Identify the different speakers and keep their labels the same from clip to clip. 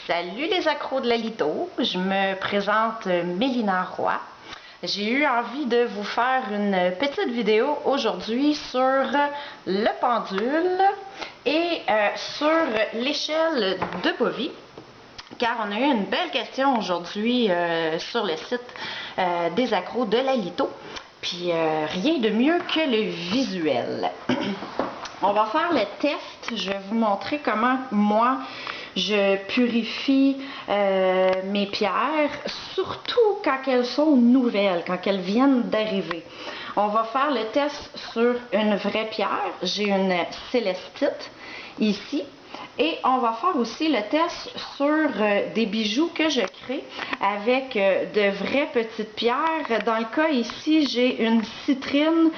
Speaker 1: Salut les accros de la litho, je me présente Mélina Roy. J'ai eu envie de vous faire une petite vidéo aujourd'hui sur le pendule et sur l'échelle de Bovie, car on a eu une belle question aujourd'hui sur le site des accros de la litho. Puis rien de mieux que le visuel. On va faire le test, je vais vous montrer comment moi je purifie mes pierres, surtout quand elles sont nouvelles, quand elles viennent d'arriver. On va faire le test sur une vraie pierre, j'ai une célestite ici. Et on va faire aussi le test sur des bijoux que je crée avec de vraies petites pierres. Dans le cas ici, j'ai une citrine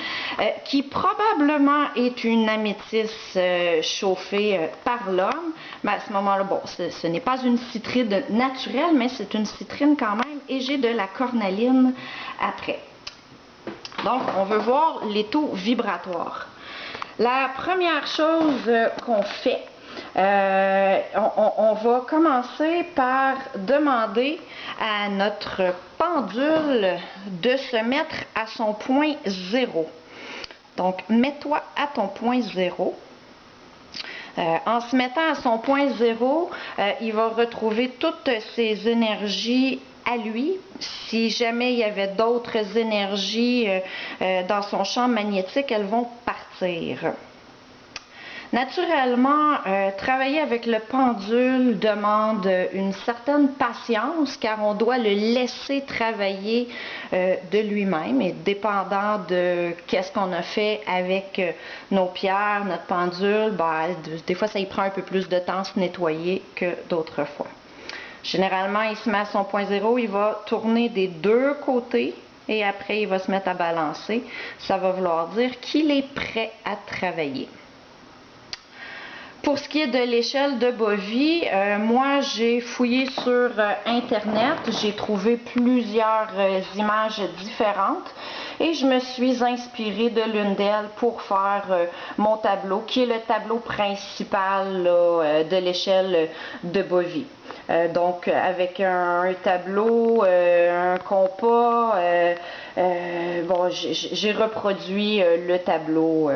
Speaker 1: qui probablement est une améthyste chauffée par l'homme. Mais à ce moment-là, bon, ce n'est pas une citrine naturelle, mais c'est une citrine quand même. Et j'ai de la cornaline après. Donc, on veut voir les taux vibratoires. La première chose qu'on fait, on va commencer par demander à notre pendule de se mettre à son point 0. Donc, mets-toi à ton point 0. En se mettant à son point 0, il va retrouver toutes ses énergies à lui. Si jamais il y avait d'autres énergies dans son champ magnétique, elles vont partir. Naturellement, travailler avec le pendule demande une certaine patience car on doit le laisser travailler de lui-même et dépendant de qu'est-ce qu'on a fait avec nos pierres, notre pendule, ben, des fois ça y prend un peu plus de temps à se nettoyer que d'autres fois. Généralement, il se met à son point 0, il va tourner des deux côtés et après il va se mettre à balancer. Ça va vouloir dire qu'il est prêt à travailler. Pour ce qui est de l'échelle de Bovie, moi j'ai fouillé sur Internet, j'ai trouvé plusieurs images différentes et je me suis inspirée de l'une d'elles pour faire mon tableau, qui est le tableau principal de l'échelle de Bovie. Donc avec un tableau, un compas, bon, j'ai reproduit le tableau.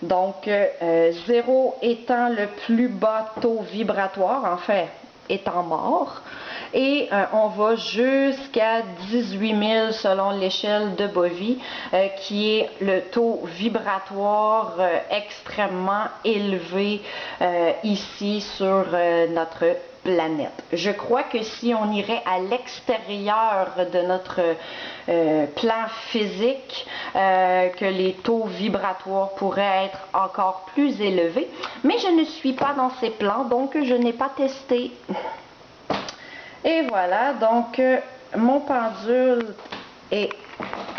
Speaker 1: Donc, 0 étant le plus bas taux vibratoire, en fait, étant mort. Et on va jusqu'à 18 000 selon l'échelle de Bovie, qui est le taux vibratoire extrêmement élevé ici sur notre planète. Je crois que si on irait à l'extérieur de notre plan physique, que les taux vibratoires pourraient être encore plus élevés, mais je ne suis pas dans ces plans, donc je n'ai pas testé. Et voilà, donc mon pendule est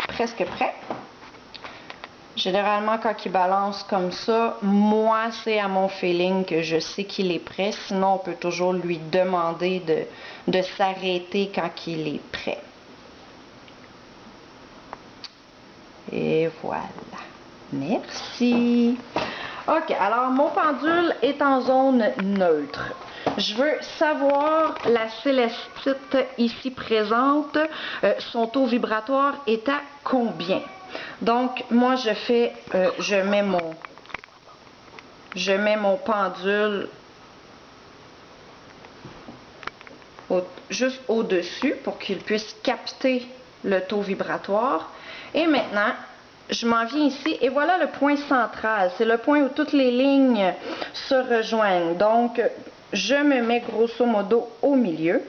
Speaker 1: presque prêt. Généralement, quand il balance comme ça, moi, c'est à mon feeling que je sais qu'il est prêt. Sinon, on peut toujours lui demander de s'arrêter quand il est prêt. Et voilà. Merci. OK, alors mon pendule est en zone neutre. Je veux savoir, la célestite ici présente, son taux vibratoire est à combien? Donc, moi, je mets mon pendule juste au-dessus pour qu'il puisse capter le taux vibratoire. Et maintenant, je m'en viens ici et voilà le point central. C'est le point où toutes les lignes se rejoignent. Donc, je me mets grosso modo au milieu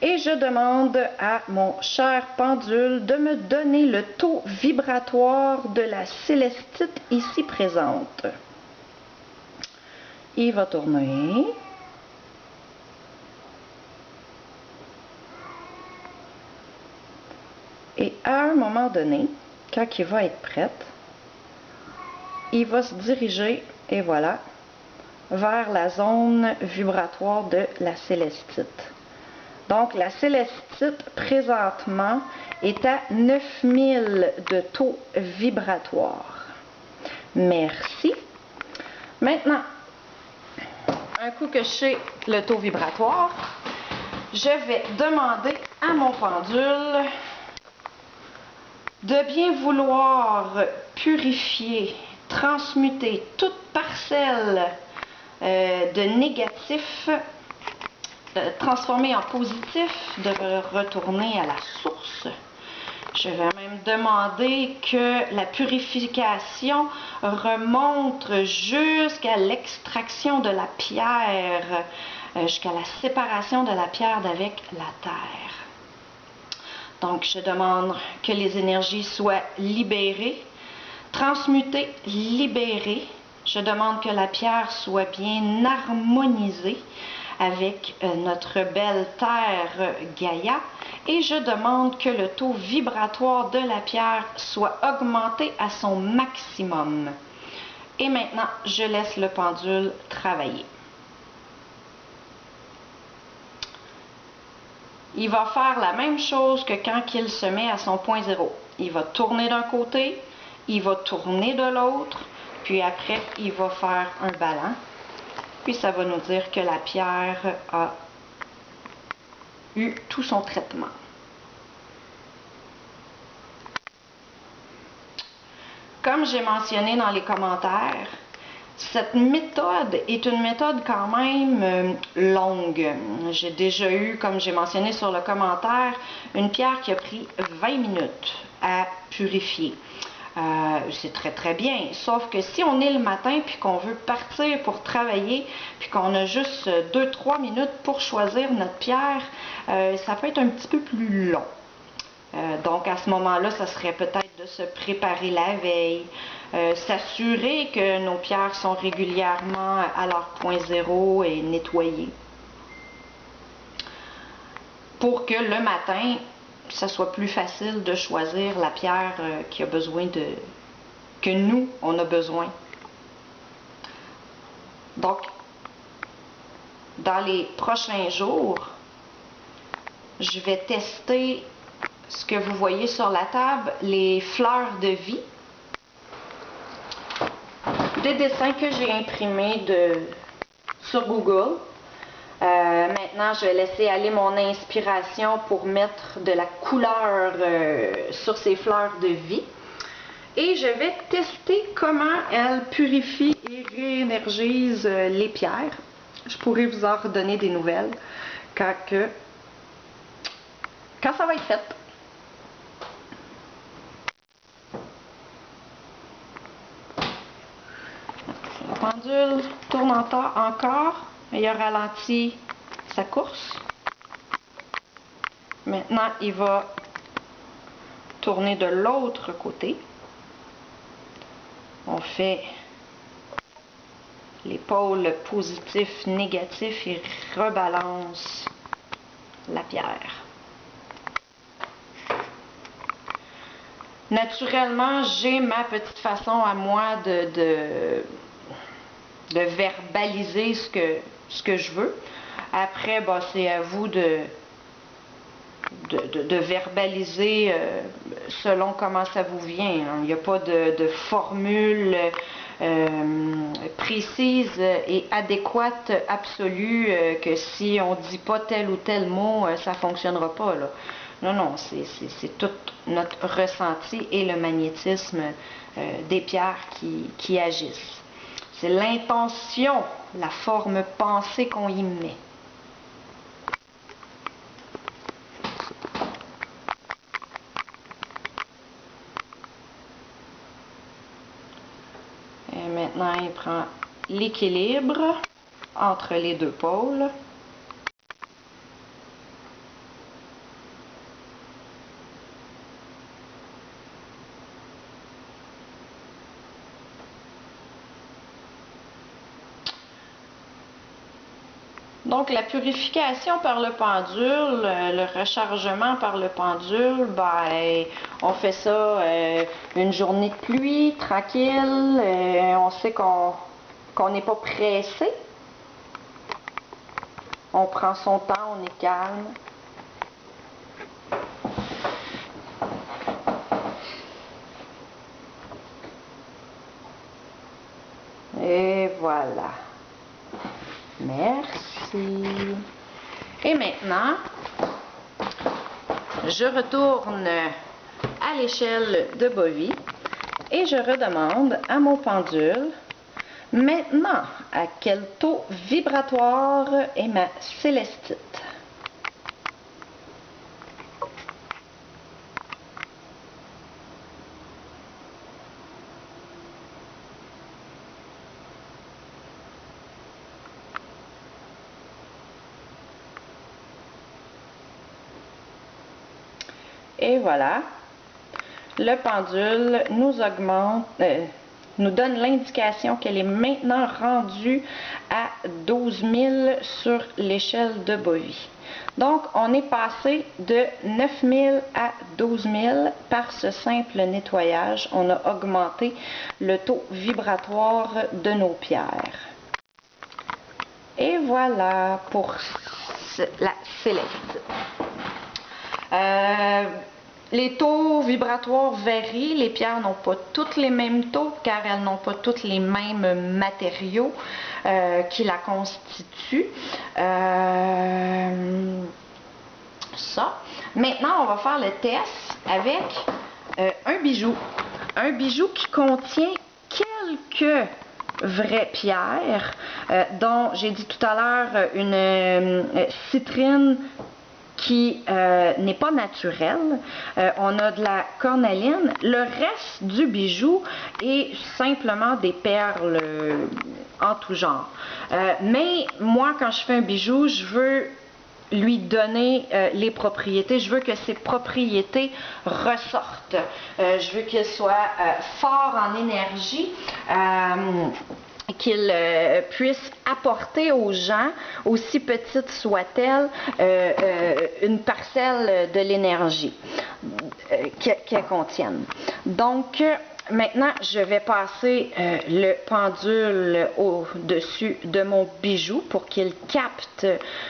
Speaker 1: et je demande à mon cher pendule de me donner le taux vibratoire de la célestite ici présente. Il va tourner. Et à un moment donné, quand il va être prêt, il va se diriger, et voilà, vers la zone vibratoire de la célestite. Donc, la célestite, présentement, est à 9000 de taux vibratoire. Merci. Maintenant, un coup que je sais le taux vibratoire, je vais demander à mon pendule de bien vouloir purifier, transmuter toute parcelle de négatif, transformer en positif, de retourner à la source. Je vais même demander que la purification remonte jusqu'à l'extraction de la pierre, jusqu'à la séparation de la pierre d'avec la terre. Donc, je demande que les énergies soient libérées, transmutées, libérées. Je demande que la pierre soit bien harmonisée avec notre belle terre Gaïa et je demande que le taux vibratoire de la pierre soit augmenté à son maximum. Et maintenant, je laisse le pendule travailler. Il va faire la même chose que quand il se met à son point zéro. Il va tourner d'un côté, il va tourner de l'autre, puis après, il va faire un ballon. Puis ça va nous dire que la pierre a eu tout son traitement. Comme j'ai mentionné dans les commentaires, cette méthode est une méthode quand même longue. J'ai déjà eu, comme j'ai mentionné sur le commentaire, une pierre qui a pris 20 minutes à purifier. C'est très très bien, sauf que si on est le matin puis qu'on veut partir pour travailler puis qu'on a juste 2-3 minutes pour choisir notre pierre, ça peut être un petit peu plus long. Donc à ce moment-là, ça serait peut-être de se préparer la veille, s'assurer que nos pierres sont régulièrement à leur point zéro et nettoyées. Pour que le matin, ça soit plus facile de choisir la pierre qui a besoin que nous, on a besoin. Donc, dans les prochains jours, je vais tester ce que vous voyez sur la table, les fleurs de vie. Des dessins que j'ai imprimés sur Google. Maintenant, je vais laisser aller mon inspiration pour mettre de la couleur sur ces fleurs de vie. Et je vais tester comment elles purifient et réénergisent les pierres. Je pourrai vous en redonner des nouvelles quand ça va être fait. Le pendule tourne encore, mais il a ralenti sa course. Maintenant, il va tourner de l'autre côté. On fait les pôles positifs, négatifs et rebalance la pierre. Naturellement, j'ai ma petite façon à moi de verbaliser ce que je veux. Après, bah, c'est à vous de verbaliser selon comment ça vous vient. Hein. Il n'y a pas de formule précise et adéquate absolue que si on ne dit pas tel ou tel mot, ça ne fonctionnera pas. Là. Non, non, c'est tout notre ressenti et le magnétisme des pierres qui agissent. C'est l'intention, la forme pensée qu'on y met. Et maintenant, il prend l'équilibre entre les deux pôles. Donc, la purification par le pendule, le rechargement par le pendule, ben, on fait ça une journée de pluie, tranquille, on sait qu'on n'est pas pressé. On prend son temps, on est calme. Et voilà. Merci. Et maintenant, je retourne à l'échelle de Bovie et je redemande à mon pendule, maintenant, à quel taux vibratoire est ma célestite? Et voilà, le pendule nous augmente, nous donne l'indication qu'elle est maintenant rendue à 12 000 sur l'échelle de Bovie. Donc, on est passé de 9 000 à 12 000 par ce simple nettoyage. On a augmenté le taux vibratoire de nos pierres. Et voilà pour la céleste. Les taux vibratoires varient. Les pierres n'ont pas toutes les mêmes taux car elles n'ont pas toutes les mêmes matériaux qui la constituent. Ça. Maintenant, on va faire le test avec un bijou. Un bijou qui contient quelques vraies pierres, dont j'ai dit tout à l'heure une citrine qui n'est pas naturelle. On a de la cornaline. Le reste du bijou est simplement des perles en tout genre. Mais moi, quand je fais un bijou, je veux lui donner les propriétés. Je veux que ses propriétés ressortent. Je veux qu'il soit fort en énergie. Qu'il puisse apporter aux gens, aussi petite soit-elle, une parcelle de l'énergie qu'elle contienne. Donc, maintenant, je vais passer le pendule au-dessus de mon bijou pour qu'il capte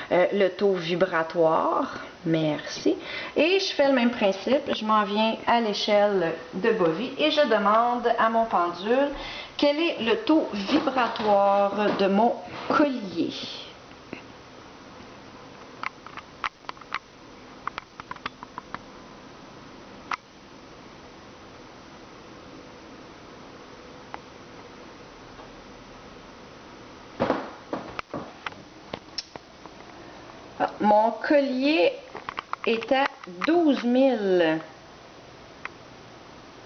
Speaker 1: le taux vibratoire. Merci. Et je fais le même principe. Je m'en viens à l'échelle de Bovie et je demande à mon pendule quel est le taux vibratoire de mon collier. Mon collier est à 12 000,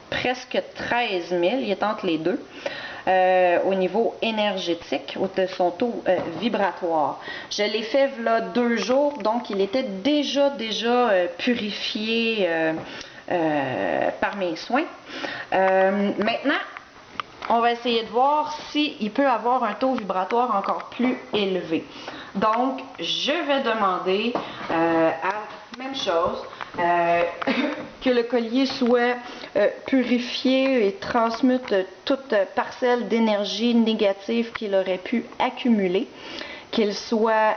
Speaker 1: presque 13 000, il est entre les deux, au niveau énergétique, de son taux vibratoire. Je l'ai fait là 2 jours, donc il était déjà purifié par mes soins. Maintenant, on va essayer de voir s'il peut avoir un taux vibratoire encore plus élevé. Donc, je vais demander à même chose, que le collier soit purifié et transmute toute parcelle d'énergie négative qu'il aurait pu accumuler, qu'il soit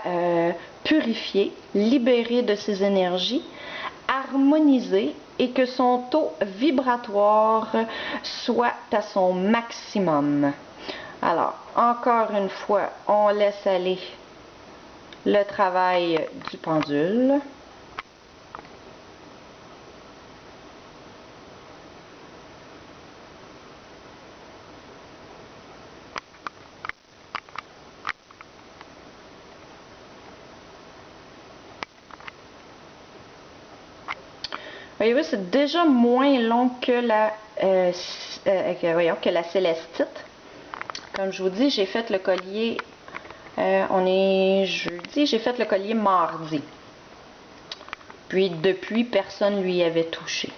Speaker 1: purifié, libéré de ses énergies, harmonisé et que son taux vibratoire soit à son maximum. Alors, encore une fois, on laisse aller le travail du pendule. Voyez-vous, c'est déjà moins long que la célestite. Comme je vous dis, j'ai fait le collier, on est jeudi, j'ai fait le collier mardi. Puis depuis, personne ne lui avait touché.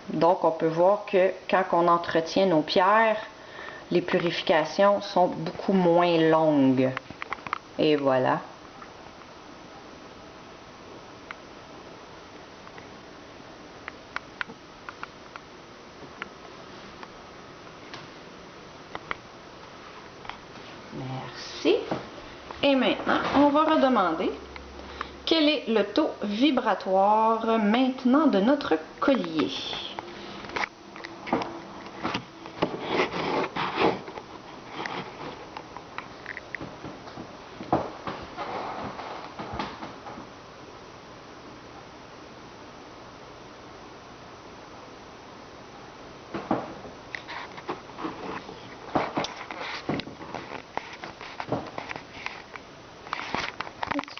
Speaker 1: Donc on peut voir que quand on entretient nos pierres, les purifications sont beaucoup moins longues. Et voilà. Merci. Et maintenant, on va redemander quel est le taux vibratoire maintenant de notre collier.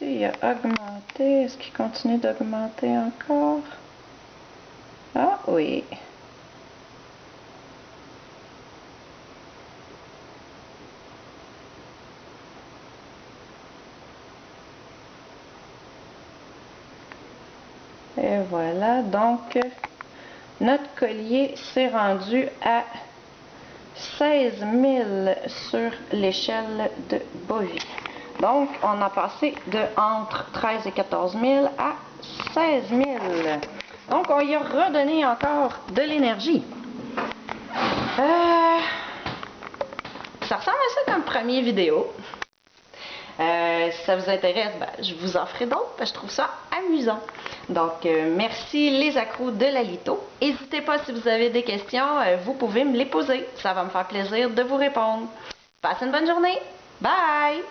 Speaker 1: il a augmenté. Est-ce qu'il continue d'augmenter encore? Ah oui. Et voilà, donc notre collier s'est rendu à 16 000 sur l'échelle de Bovie. Donc, on a passé de entre 13 et 14 000 à 16 000. Donc, on y a redonné encore de l'énergie. Ça ressemble à ça comme première vidéo. Si ça vous intéresse, ben, je vous en ferai d'autres, parce que je trouve ça amusant. Donc, merci les accros de Lalito. N'hésitez pas si vous avez des questions, vous pouvez me les poser. Ça va me faire plaisir de vous répondre. Passez une bonne journée. Bye!